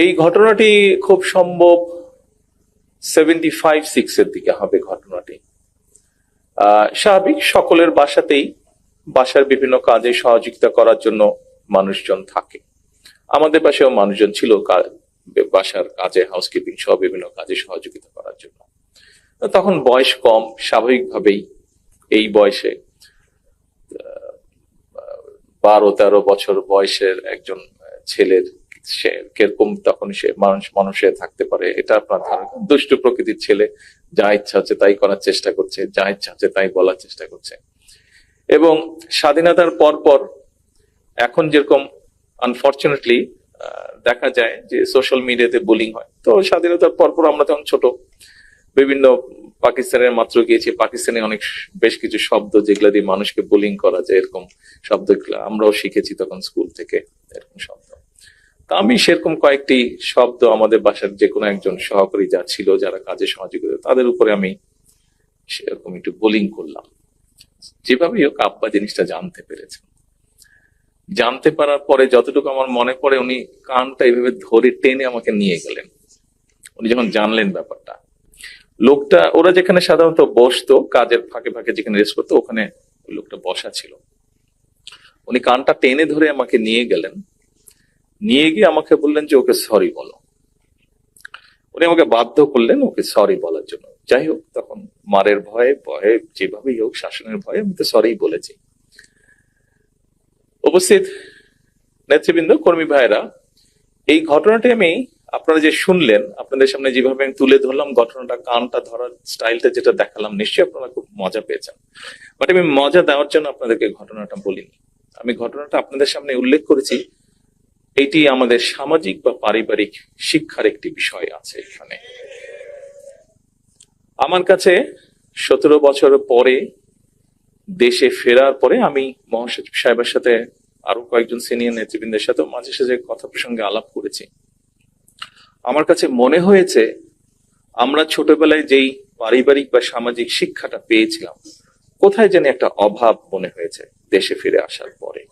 এই ঘটনাটি খুব সম্ভব 75-6 দিকে হবে ঘটনাটি। স্বাভাবিক, সকলের বাসাতেই বাসার বিভিন্ন কাজে সহযোগিতা করার জন্য মানুষজন থাকে। আমাদের বাসায়ও মানুষজন ছিল বাসার কাজে, হাউসকিপিং সহ বিভিন্ন কাজে সহযোগিতা করার জন্য। তখন বয়স কম, স্বাভাবিকভাবেই এই বয়সে 12-13 বছর বয়সের একজন ছেলের সে কিরকম তখন সে মানুষে থাকতে পারে এটা আপনার ধারণা। দুষ্ট প্রকৃতির ছেলে, যা ইচ্ছা হচ্ছে তাই করার চেষ্টা করছে, যা ইচ্ছা হচ্ছে তাই বলার চেষ্টা করছে। এবং স্বাধীনতার পর এখন যেরকম আনফরচুনেটলি দেখা যায় যে সোশ্যাল মিডিয়াতে বুলিং হয়, তো স্বাধীনতার পর আমরা তখন ছোট, বিভিন্ন পাকিস্তানের মাত্র গিয়েছি, পাকিস্তানে অনেক বেশ কিছু শব্দ যেগুলো দিয়ে মানুষকে বুলিং করা যায়, এরকম শব্দগুলো আমরাও শিখেছি তখন স্কুল থেকে, এরকম শব্দ। তা আমি সেরকম কয়েকটি শব্দ আমাদের বাসার যে কোনো একজন সহকারী যা ছিল, যারা কাজে সহযোগিতা, তাদের উপরে আমি সেরকম একটু বুলিং করলাম। যেভাবেই হোক আব্বা জিনিসটা জানতে পেরেছেন। জানতে পারার পরে যতটুকু আমার মনে পড়ে, উনি কানটা এইভাবে ধরে টেনে আমাকে নিয়ে গেলেন। উনি যখন জানলেন ব্যাপারটা, লোকটা, ওরা যেখানে সাধারণত বসতো কাজের ফাঁকে ফাঁকে যেখানে রেস্ট করতো, ওখানে লোকটা বসা ছিল। উনি কানটা টেনে ধরে আমাকে নিয়ে গেলেন, নিয়ে গিয়ে আমাকে বললেন যে ওকে সরি বলো। উনি আমাকে বাধ্য করলেন ওকে সরি বলার জন্য। যাই হোক, তখন মারের ভয়ে যেভাবেই হোক, শাসনের ভয়ে আমি তো সরি বলেছি। উপস্থিত নেতৃবৃন্দ, কর্মী ভাইরা, এই ঘটনাটি আমি আপনারা যে শুনলেন, আপনাদের সামনে যেভাবে আমি তুলে ধরলাম ঘটনাটা, কানটা ধরার স্টাইলটা যেটা দেখালাম, নিশ্চয়ই আপনারা খুব মজা পেয়েছেন। বাট আমি মজা দেওয়ার জন্য আপনাদেরকে ঘটনাটা বলিনি। আমি ঘটনাটা আপনাদের সামনে উল্লেখ করেছি, এটি আমাদের সামাজিক বা পারিবারিক শিক্ষার একটি বিষয় আছে এখানে। আমার কাছে 17 বছর পরে দেশে ফেরার পরে আমি মহাসচিব সাহেবের সাথে, আরো কয়েকজন সিনিয়র নেতৃবৃন্দের সাথে মাঝে সাঝে কথা প্রসঙ্গে আলাপ করেছি। আমার কাছে মনে হয়েছে আমরা ছোটবেলায় যেই পারিবারিক বা সামাজিক শিক্ষাটা পেয়েছিলাম, কোথায় যেন একটা অভাব মনে হয়েছে দেশে ফিরে আসার পরে।